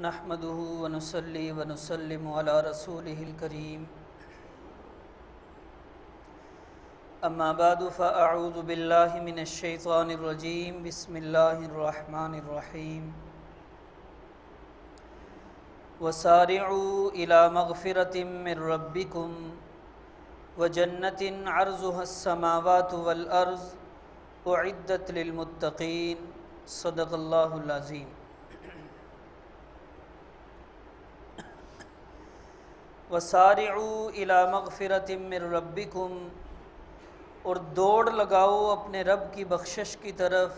نحمده ونصلي ونسلم على رسوله الكريم اما بعد فاعوذ بالله من الشيطان الرجيم بسم الله الرحمن الرحيم وسارعوا الى مغفرة من ربكم وجنة عرضها السماوات والارض اعدت للمتقين صدق اللہ العظیم۔ وسارعوا الى مغفرة من ربکم، اور دوڑ لگاؤ اپنے رب کی بخشش کی طرف،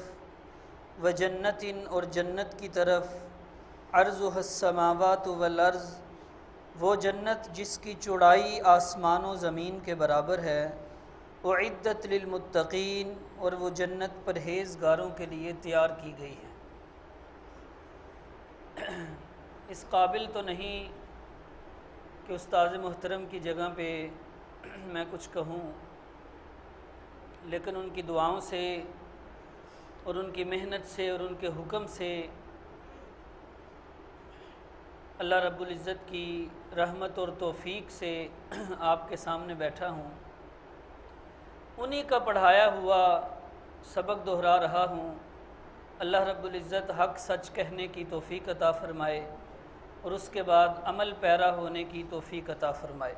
وجنت، اور جنت کی طرف، عرضها السماوات والارض، وہ جنت جس کی چوڑائی آسمان و زمین کے برابر ہے، اعدت للمتقین، اور وہ جنت پرہیزگاروں کے لیے تیار کی گئی ہے۔ اس قابل تو نہیں کہ استاد محترم کی جگہ پہ میں کچھ کہوں، لیکن ان کی دعاؤں سے اور ان کی محنت سے اور ان کے حکم سے اللہ رب العزت کی رحمت اور توفیق سے آپ کے سامنے بیٹھا ہوں، انہی کا پڑھایا ہوا سبق دہرا رہا ہوں۔ اللہ رب العزت حق سچ کہنے کی توفیق عطا فرمائے اور اس کے بعد عمل پیرا ہونے کی توفیق عطا فرمائے۔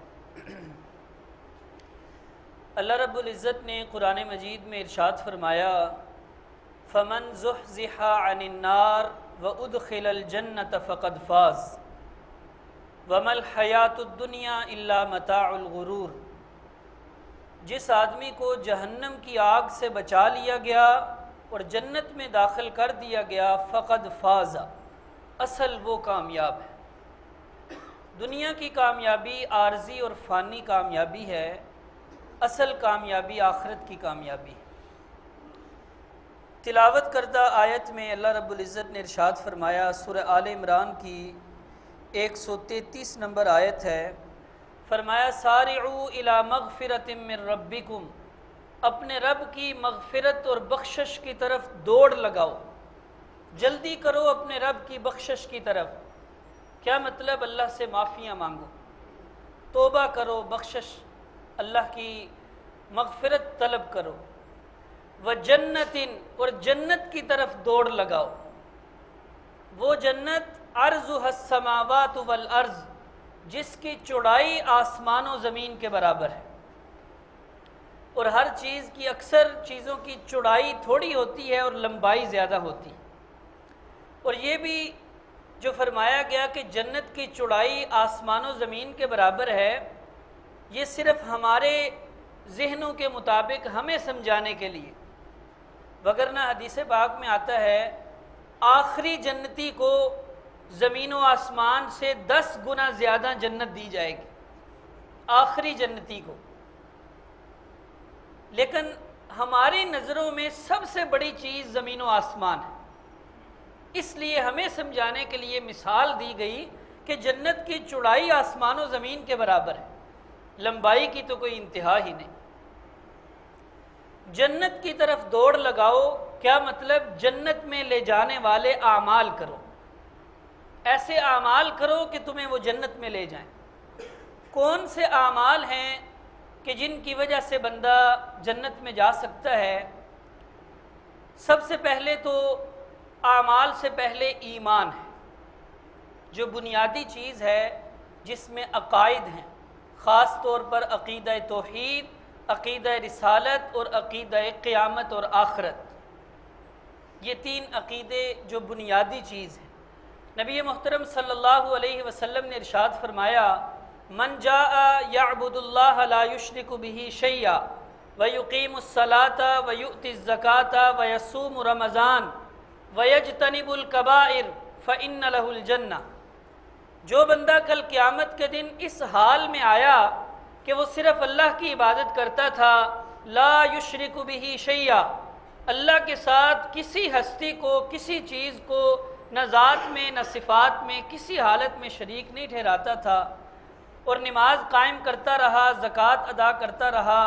اللہ رب العزت نے قرآن مجید میں ارشاد فرمایا، فَمَنْ زُحْزِحَ عَنِ النَّارِ وَأُدْخِلَ الْجَنَّةَ فَقَدْ فَازَ وَمَا الْحَيَاةُ الدُّنْيَا إِلَّا مَتَاعُ الْغُرُورِ۔ جس آدمی کو جہنم کی آگ سے بچا لیا گیا اور جنت میں داخل کر دیا گیا، فقد فاز، اصل وہ کامیاب ہے۔ دنیا کی کامیابی عارضی اور فانی کامیابی ہے، اصل کامیابی آخرت کی کامیابی ہے۔ تلاوت کردہ آیت میں اللہ رب العزت نے ارشاد فرمایا، سورہ آل عمران کی 133 نمبر آیت ہے، فرمایا سارعوا الی مغفرۃ من ربکم، اپنے رب کی مغفرت اور بخشش کی طرف دوڑ لگاؤ، جلدی کرو اپنے رب کی بخشش کی طرف۔ کیا مطلب؟ اللہ سے معافیاں مانگو، توبہ کرو، بخشش اللہ کی مغفرت طلب کرو۔ وجنت، اور جنت کی طرف دوڑ لگاؤ، وہ جنت عرضها السماوات والارض، جس کی چوڑائی آسمان و زمین کے برابر ہے۔ اور ہر چیز کی، اکثر چیزوں کی چوڑائی تھوڑی ہوتی ہے اور لمبائی زیادہ ہوتی ہے، اور یہ بھی جو فرمایا گیا کہ جنت کی چوڑائی آسمان و زمین کے برابر ہے، یہ صرف ہمارے ذہنوں کے مطابق ہمیں سمجھانے کے لیے، وگرنہ حدیث پاک میں آتا ہے آخری جنتی کو زمین و آسمان سے 10 گنا زیادہ جنت دی جائے گی، آخری جنتی کو۔ لیکن ہماری نظروں میں سب سے بڑی چیز زمین و آسمان ہے، اس لیے ہمیں سمجھانے کے لیے مثال دی گئی کہ جنت کی چوڑائی آسمان و زمین کے برابر ہے، لمبائی کی تو کوئی انتہا ہی نہیں۔ جنت کی طرف دوڑ لگاؤ، کیا مطلب؟ جنت میں لے جانے والے اعمال کرو، ایسے اعمال کرو کہ تمہیں وہ جنت میں لے جائیں۔ کون سے اعمال ہیں کہ جن کی وجہ سے بندہ جنت میں جا سکتا ہے؟ سب سے پہلے تو اعمال سے پہلے ایمان ہے، جو بنیادی چیز ہے جس میں عقائد ہیں، خاص طور پر عقیدہ توحید، عقیدہ رسالت اور عقیدہ قیامت اور آخرت، یہ 3 عقیدے جو بنیادی چیز ہیں۔ نبی محترم صلی اللہ علیہ وسلم نے ارشاد فرمایا، من جاء یعبد اللہ لا یشرک بہ شیئا ویقیم الصلاۃ ویؤتی الزکاۃ ویصوم رمضان ویجتنب الکبائر فإن لہ الجنہ۔ جو بندہ کل قیامت کے دن اس حال میں آیا کہ وہ صرف اللہ کی عبادت کرتا تھا، لا یشرک بہ شیئا، اللہ کے ساتھ کسی ہستی کو، کسی چیز کو نہ ذات میں نہ صفات میں کسی حالت میں شریک نہیں ٹھہراتا تھا، اور نماز قائم کرتا رہا، زکوٰۃ ادا کرتا رہا،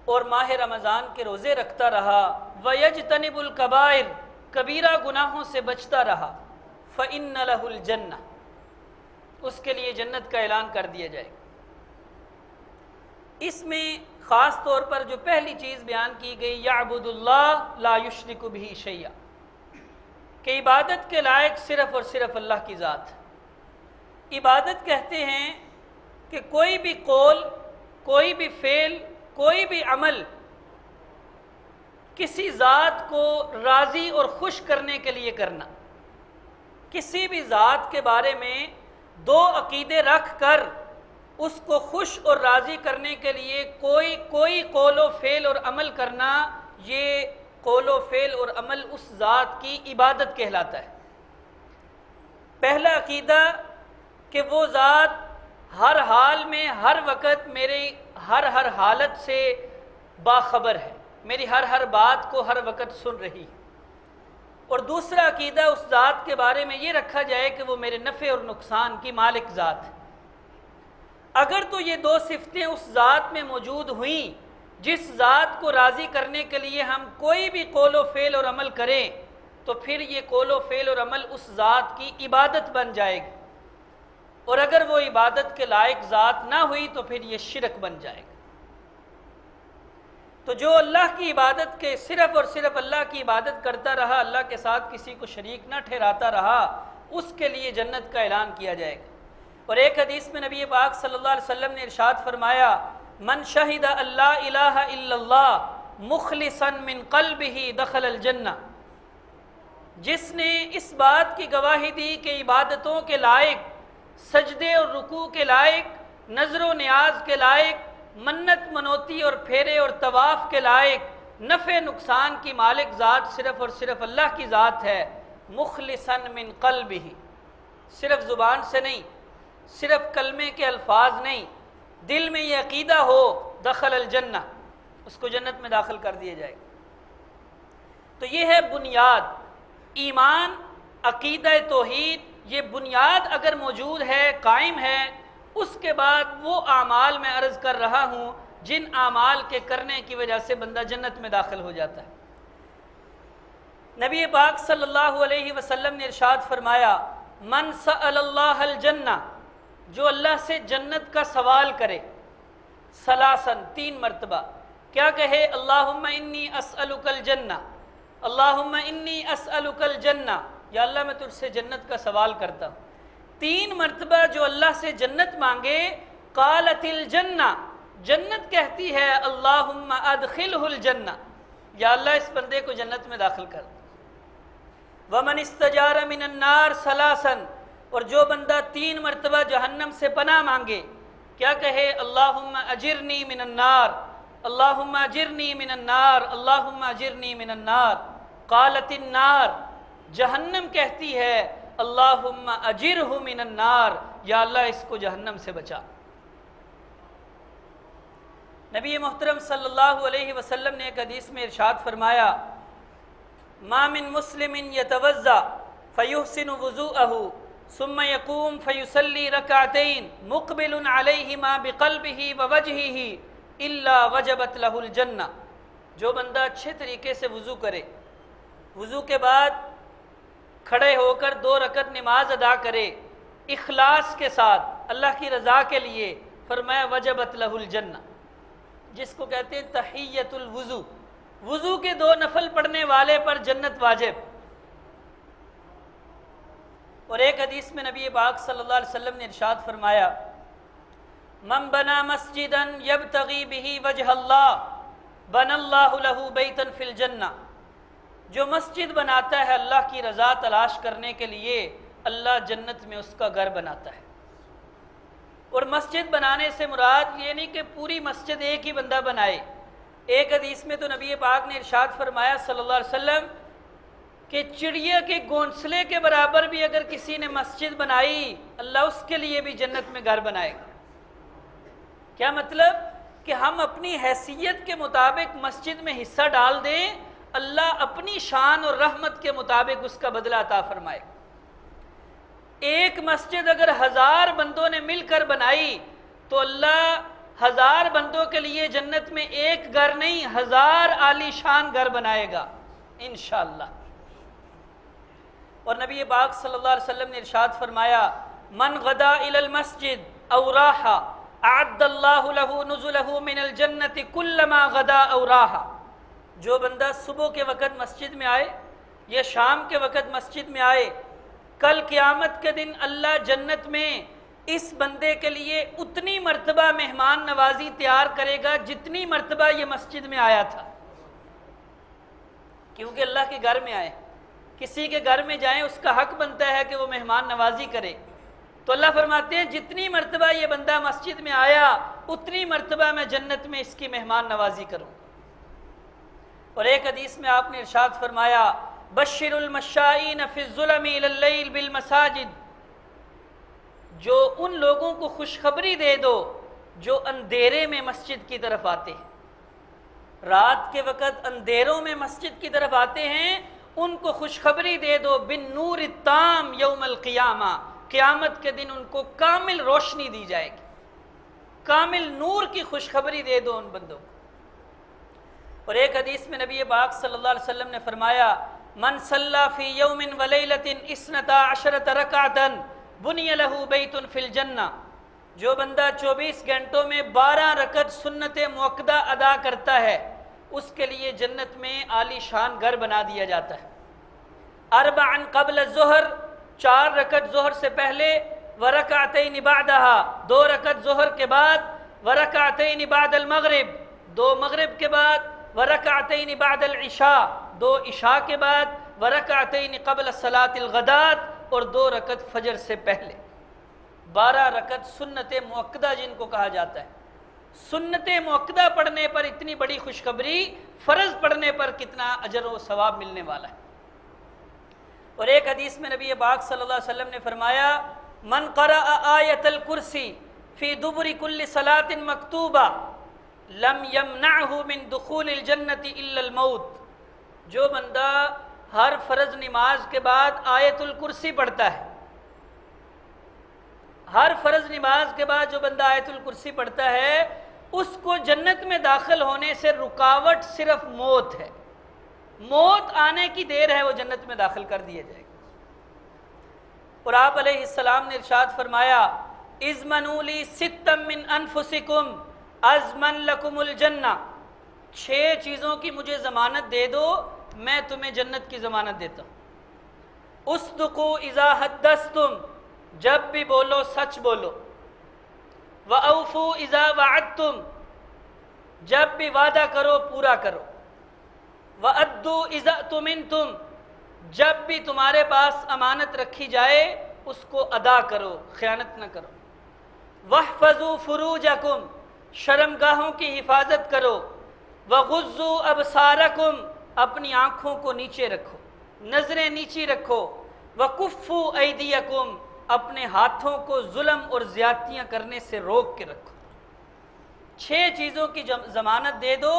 اور ماہ رمضان کے روزے رکھتا رہا، وَيَجْتَنِبُ الْكَبَائِرَ، کبیرہ گناہوں سے بچتا رہا، فَإِنَّ لَهُ الْجَنَّةِ، اس کے لیے جنت کا اعلان کر دیا جائے گا۔ اس میں خاص طور پر جو پہلی چیز بیان کی گئی یعبد اللہ لا یشرک بہ شیئا، کہ عبادت کے لائق صرف اور صرف اللہ کی ذات ہے۔ عبادت کہتے ہیں کہ کوئی بھی قول، کوئی بھی فعل، کوئی بھی عمل کسی ذات کو راضی اور خوش کرنے کے لیے کرنا، کسی بھی ذات کے بارے میں دو عقیدے رکھ کر اس کو خوش اور راضی کرنے کے لیے کوئی قول و فعل اور عمل کرنا، یہ قول و فعل اور عمل اس ذات کی عبادت کہلاتا ہے۔ پہلا عقیدہ کہ وہ ذات ہر حال میں ہر وقت میری ہر حالت سے باخبر ہے، میری ہر بات کو ہر وقت سن رہی ہے۔ اور دوسرا عقیدہ اس ذات کے بارے میں یہ رکھا جائے کہ وہ میرے نفع اور نقصان کی مالک ذات ہے۔ اگر تو یہ دو صفتیں اس ذات میں موجود ہوئیں، جس ذات کو راضی کرنے کے لیے ہم کوئی بھی قول و فعل اور عمل کریں تو پھر یہ قول و فعل اور عمل اس ذات کی عبادت بن جائے گی، اور اگر وہ عبادت کے لائق ذات نہ ہوئی تو پھر یہ شرک بن جائے گا۔ تو جو اللہ کی عبادت کے صرف اور صرف اللہ کی عبادت کرتا رہا، اللہ کے ساتھ کسی کو شریک نہ ٹھہراتا رہا، اس کے لیے جنت کا اعلان کیا جائے گا۔ اور ایک حدیث میں نبی پاک صلی اللہ علیہ وسلم نے ارشاد فرمایا، من شہد اللہ الہ الا اللہ مخلصا من قلبہ دخل الجنہ، جس نے اس بات کی گواہی دی کہ عبادتوں کے لائق، سجدے اور رکوع کے لائق، نظر و نیاز کے لائق، منت منوتی اور پھیرے اور طواف کے لائق، نفع نقصان کی مالک ذات صرف اور صرف اللہ کی ذات ہے، مخلصا من قلبہ، صرف زبان سے نہیں، صرف کلمے کے الفاظ نہیں، دل میں یہ عقیدہ ہو، دخل الجنہ، اس کو جنت میں داخل کر دیا جائے گا۔ تو یہ ہے بنیاد، ایمان، عقیدہ توحید، یہ بنیاد اگر موجود ہے، قائم ہے، اس کے بعد وہ اعمال میں عرض کر رہا ہوں جن اعمال کے کرنے کی وجہ سے بندہ جنت میں داخل ہو جاتا ہے۔ نبی پاک صلی اللہ علیہ وسلم نے ارشاد فرمایا، من سأل اللہ الجنہ، جو اللہ سے جنت کا سوال کرے، ثلاثاً، 3 مرتبہ، کیا کہے؟ اللہم انی اسألک الجنہ، اللہم انی اسألک الجنہ، یا اللہ میں تجھ سے جنت کا سوال کرتا ہوں۔ 3 مرتبہ جو اللہ سے جنت مانگے، قالت الجنہ، جنت کہتی ہے اللہم ادخلہ الجنہ، یا اللہ اس بندے کو جنت میں داخل کر۔ ومن استجار من النار ثلاثاً، اور جو بندہ 3 مرتبہ جہنم سے پناہ مانگے، کیا کہے؟ اللہم اجرنی من النار، اللہم اجرنی من النار، اللہم اجرنی من النار، قالت النار، جہنم کہتی ہے اللہم اجرہ من النار، یا اللہ اس کو جہنم سے بچا۔ نبی محترم صلی اللہ علیہ وسلم نے ایک حدیث میں ارشاد فرمایا، ما من مسلم یتوضا فیحسن وضوءہ ثم یقوم فیصلی رکعتین مقبل علیہما بقلبہ ووجہہ الا وجبت لہ الجنہ، جو بندہ اچھے طریقے سے وضو کرے، وضو کے بعد کھڑے ہو کر 2 رکعت نماز ادا کرے اخلاص کے ساتھ اللہ کی رضا کے لیے، فرمایا وجبت لہ الجنہ، جس کو کہتے ہیں تحیۃ الوضو، وضو کے 2 نفل پڑھنے والے پر جنت واجب۔ اور ایک حدیث میں نبی پاک صلی اللہ علیہ وسلم نے ارشاد فرمایا، من بنا مسجدا یبتغی بہ وجہ اللہ بنى اللہ لہ بیتا فی الجنہ، جو مسجد بناتا ہے اللہ کی رضا تلاش کرنے کے لیے، اللہ جنت میں اس کا گھر بناتا ہے۔ اور مسجد بنانے سے مراد یہ نہیں کہ پوری مسجد ایک ہی بندہ بنائے۔ ایک حدیث میں تو نبی پاک نے ارشاد فرمایا صلی اللہ علیہ وسلم کہ چڑیا کے گھونسلے کے برابر بھی اگر کسی نے مسجد بنائی، اللہ اس کے لیے بھی جنت میں گھر بنائے گا۔ کیا مطلب؟ کہ ہم اپنی حیثیت کے مطابق مسجد میں حصہ ڈال دیں، اللہ اپنی شان اور رحمت کے مطابق اس کا بدلہ عطا فرمائے۔ ایک مسجد اگر 1000 بندوں نے مل کر بنائی تو اللہ 1000 بندوں کے لیے جنت میں ایک گھر نہیں 1000 عالی شان گھر بنائے گا انشاءاللہ۔ اور نبی پاک صلی اللہ علیہ وسلم نے ارشاد فرمایا من غدا الی المسجد او راحا اعد اللہ له نزله من الجنت کلما غدا او راحا، جو بندہ صبح کے وقت مسجد میں آئے یا شام کے وقت مسجد میں آئے، کل قیامت کے دن اللہ جنت میں اس بندے کے لیے اتنی مرتبہ مہمان نوازی تیار کرے گا جتنی مرتبہ یہ مسجد میں آیا تھا، کیونکہ اللہ کے گھر میں آئے، کسی کے گھر میں جائیں اس کا حق بنتا ہے کہ وہ مہمان نوازی کرے، تو اللہ فرماتے ہیں جتنی مرتبہ یہ بندہ مسجد میں آیا اتنی مرتبہ میں جنت میں اس کی مہمان نوازی کروں۔ اور ایک حدیث میں آپ نے ارشاد فرمایا بشر المشائین فی الظلم الی اللیل بالمساجد، جو ان لوگوں کو خوشخبری دے دو جو اندھیرے میں مسجد کی طرف آتے ہیں، رات کے وقت اندھیروں میں مسجد کی طرف آتے ہیں، ان کو خوشخبری دے دو بالنور التام یوم القیامہ، قیامت کے دن ان کو کامل روشنی دی جائے گی، کامل نور کی خوشخبری دے دو ان بندوں کو۔ اور ایک حدیث میں نبی پاک صلی اللہ علیہ وسلم نے فرمایا من صلی فی یوم ولیلۃ 12 رکعۃ بنی لہ بیت فی الجنہ، جو بندہ 24 گھنٹوں میں 12 رکعت سنت مؤکدہ ادا کرتا ہے اس کے لیے جنت میں عالی شان گھر بنا دیا جاتا ہے۔ اربعا قبل الظہر، 4 رکعت ظہر سے پہلے، ورکعتین بعدہا، 2 رکعت ظہر کے بعد، ورکعتین بعد المغرب، 2 مغرب کے بعد، ورکعتین بعد العشاء، 2 عشاء کے بعد، ورکعتین قبل صلاۃ الغداۃ، اور 2 رکعت فجر سے پہلے۔ 12 رکعت سنت مؤکدہ جن کو کہا جاتا ہے۔ سنت مؤکدہ پڑھنے پر اتنی بڑی خوشخبری، فرض پڑھنے پر کتنا اجر و ثواب ملنے والا ہے۔ اور ایک حدیث میں نبی پاک صلی اللہ علیہ وسلم نے فرمایا من قرأ آیۃ الکرسی فی دبر کل صلاۃ مکتوبہ لم یمنعہ من دخول الجنۃ الا الموت، جو بندہ ہر فرض نماز کے بعد آیت الکرسی پڑھتا ہے، ہر فرض نماز کے بعد جو بندہ آیت الکرسی پڑھتا ہے اس کو جنت میں داخل ہونے سے رکاوٹ صرف موت ہے، موت آنے کی دیر ہے، وہ جنت میں داخل کر دیا جائے گا۔ اور آپ علیہ السلام نے ارشاد فرمایا اضمنوا لی ستا من انفسکم اضمن لکم الجنہ، 6 چیزوں کی مجھے ضمانت دے دو میں تمہیں جنت کی ضمانت دیتا ہوں۔ اصدقوا اذا حدثتم، جب بھی بولو سچ بولو، وأوفوا اذا وعدتم، جب بھی وعدہ کرو پورا کرو، وأدوا اذا اؤتمنتم، جب بھی تمہارے پاس امانت رکھی جائے اس کو ادا کرو، خیانت نہ کرو، واحفظوا فروجکم، شرمگاہوں کی حفاظت کرو، وغضوا ابصارکم، اپنی آنکھوں کو نیچے رکھو، نظریں نیچی رکھو، وکفوا ایدیکم، اپنے ہاتھوں کو ظلم اور زیادتیاں کرنے سے روک کے رکھو۔ 6 چیزوں کی ضمانت دے دو،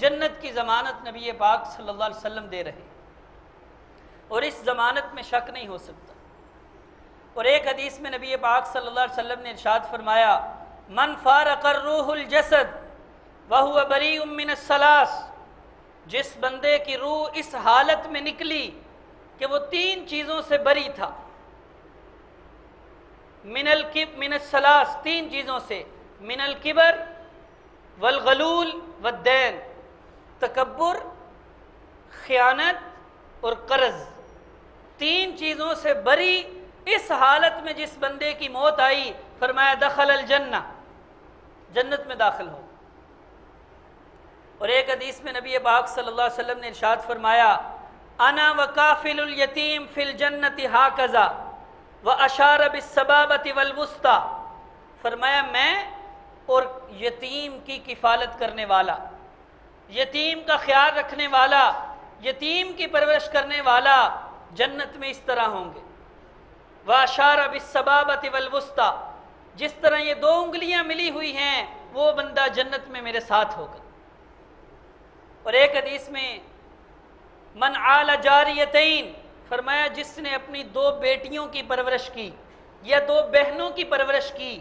جنت کی ضمانت نبی پاک صلی اللہ علیہ وسلم دے رہے، اور اس ضمانت میں شک نہیں ہو سکتا۔ اور ایک حدیث میں نبی پاک صلی اللہ علیہ وسلم نے ارشاد فرمایا من فارق الروح الجسد وهو بریء من الثلاث، جس بندے کی روح اس حالت میں نکلی کہ وہ 3 چیزوں سے بری تھا، من الثلاث، 3 چیزوں سے، من الکبر والغلول والدین، تکبر، خیانت اور قرض، 3 چیزوں سے بری اس حالت میں جس بندے کی موت آئی، فرمایا دخل الجنہ، جنت میں داخل ہو۔ اور ایک حدیث میں نبی پاک صلی اللہ علیہ وسلم نے ارشاد فرمایا انا وکافل الیتیم فی الجنت ہاکذا واشار بالسبابۃ والوسطی، فرمایا میں اور یتیم کی کفالت کرنے والا، یتیم کا خیال رکھنے والا، یتیم کی پرورش کرنے والا جنت میں اس طرح ہوں گے۔ واشار بالسبابۃ والوسطی، جس طرح یہ 2 انگلیاں ملی ہوئی ہیں وہ بندہ جنت میں میرے ساتھ ہوگا۔ اور ایک حدیث میں من عال جاریتین، فرمایا جس نے اپنی 2 بیٹیوں کی پرورش کی یا 2 بہنوں کی پرورش کی،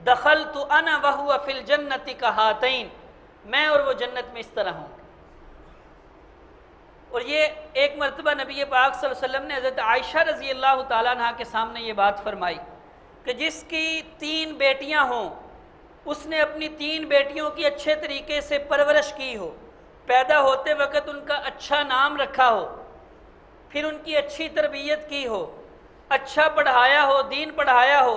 دخلت انا وہو فی الجنت کہاتین، میں اور وہ جنت میں اس طرح ہوں گے۔ اور یہ ایک مرتبہ نبی پاک صلی اللہ علیہ وسلم نے حضرت عائشہ رضی اللہ تعالیٰ عنہ کے سامنے یہ بات فرمائی کہ جس کی 3 بیٹیاں ہوں اس نے اپنی 3 بیٹیوں کی اچھے طریقے سے پرورش کی ہو، پیدا ہوتے وقت ان کا اچھا نام رکھا ہو، پھر ان کی اچھی تربیت کی ہو، اچھا پڑھایا ہو، دین پڑھایا ہو،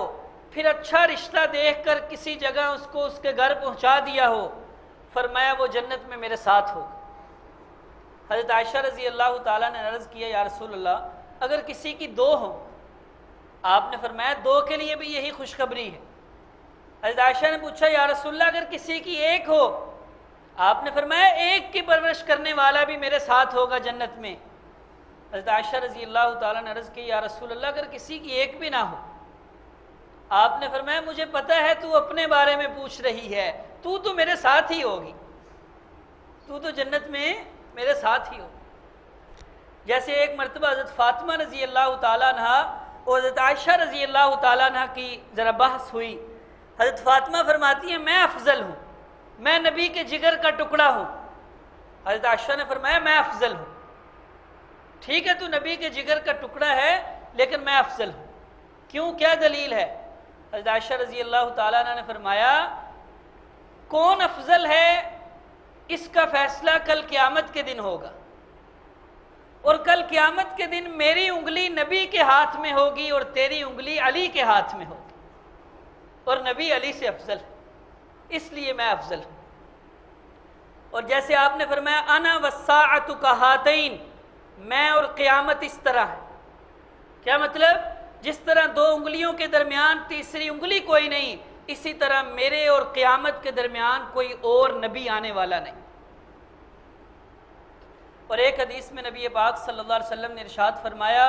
پھر اچھا رشتہ دیکھ کر کسی جگہ اس کو اس کے گھر پہنچا دیا ہو، فرمایا وہ جنت میں میرے ساتھ ہو۔ حضرت عائشہ رضی اللہ تعالیٰ نے عرض کیا یا رسول اللہ اگر کسی کی 2 ہوں؟ آپ نے فرمایا 2 کے لیے بھی یہی خوشخبری ہے۔ حضرت عائشہ نے پوچھا یا رسول اللہ اگر کسی کی 1 ہو؟ آپ نے فرمایا 1 کی پرورش کرنے والا بھی میرے ساتھ ہوگا جنت میں۔ حضرت عائشہ رضی اللہ تعالیٰ نے عرض کی یا رسول اللہ اگر کسی کی 1 بھی نہ ہو؟ آپ نے فرمایا مجھے پتہ ہے تو اپنے بارے میں پوچھ رہی ہے، تو میرے ساتھ ہی ہوگی، تو جنت میں میرے ساتھ ہی ہو۔ جیسے ایک مرتبہ حضرت فاطمہ رضی اللہ تعالیٰ عنہ اور حضرت عائشہ رضی اللہ تعالیٰ عنہ کی ذرا بحث ہوئی۔ حضرت فاطمہ فرماتی ہیں میں افضل ہوں، میں نبی کے جگر کا ٹکڑا ہوں۔ حضرت عائشہ نے فرمایا میں افضل ہوں۔ ٹھیک ہے تو نبی کے جگر کا ٹکڑا ہے لیکن میں افضل ہوں، کیوں، کیا دلیل ہے؟ حضرت عائشہ رضی اللہ تعالیٰ عنہ نے فرمایا کون افضل ہے اس کا فیصلہ کل قیامت کے دن ہوگا، اور کل قیامت کے دن میری انگلی نبی کے ہاتھ میں ہوگی اور تیری انگلی علی کے ہاتھ میں ہوگی، اور نبی علی سے افضل ہے، اس لیے میں افضل ہوں۔ اور جیسے آپ نے فرمایا انا والساعۃ کہاتین، میں اور قیامت اس طرح ہے، کیا مطلب؟ جس طرح 2 انگلیوں کے درمیان تیسری انگلی کوئی نہیں، اسی طرح میرے اور قیامت کے درمیان کوئی اور نبی آنے والا نہیں۔ اور ایک حدیث میں نبی پاک صلی اللہ علیہ وسلم نے ارشاد فرمایا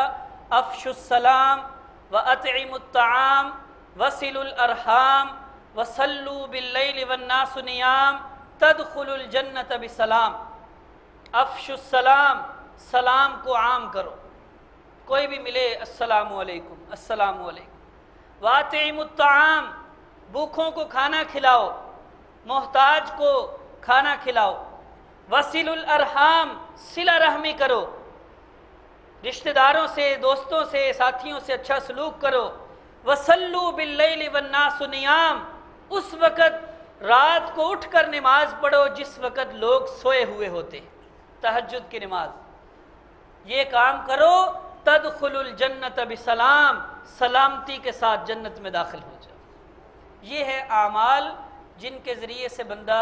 افشوا السلام واطعموا الطعام وصلوا الارحام وصلوا باللیل والناس نیام تدخلوا الجنۃ بسلام۔ افشوا السلام، سلام کو عام کرو، کوئی بھی ملے السلام علیکم السلام علیکم۔ واطعموا الطعام، بھوکھوں کو کھانا کھلاؤ، محتاج کو کھانا کھلاؤ۔ وصلوا الارحام، صلہ رحمی کرو، رشتہ داروں سے، دوستوں سے، ساتھیوں سے اچھا سلوک کرو۔ وصلوا باللیل والناس نیام، اس وقت رات کو اٹھ کر نماز پڑھو جس وقت لوگ سوئے ہوئے ہوتے، تہجد کی نماز، یہ کام کرو تدخل الجنت بسلام، سلامتی کے ساتھ جنت میں داخل ہو جاؤ۔ یہ ہے اعمال جن کے ذریعے سے بندہ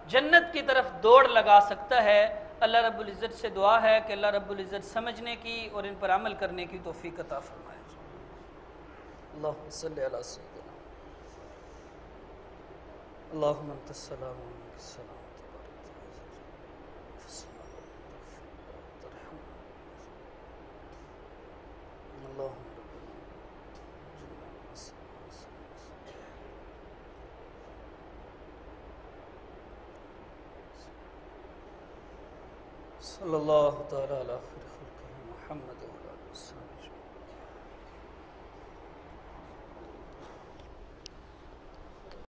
جنت کی طرف دوڑ لگا سکتا ہے۔ اللہ رب العزت سے دعا ہے کہ اللہ رب العزت سمجھنے کی اور ان پر عمل کرنے کی توفیق عطا فرمائے۔ اللہم صلی علی سیدنا اللہم انت السلام و منک السلام صلی اللہ تعالی علی خیر خلقہ محمد و علیہ وسلم۔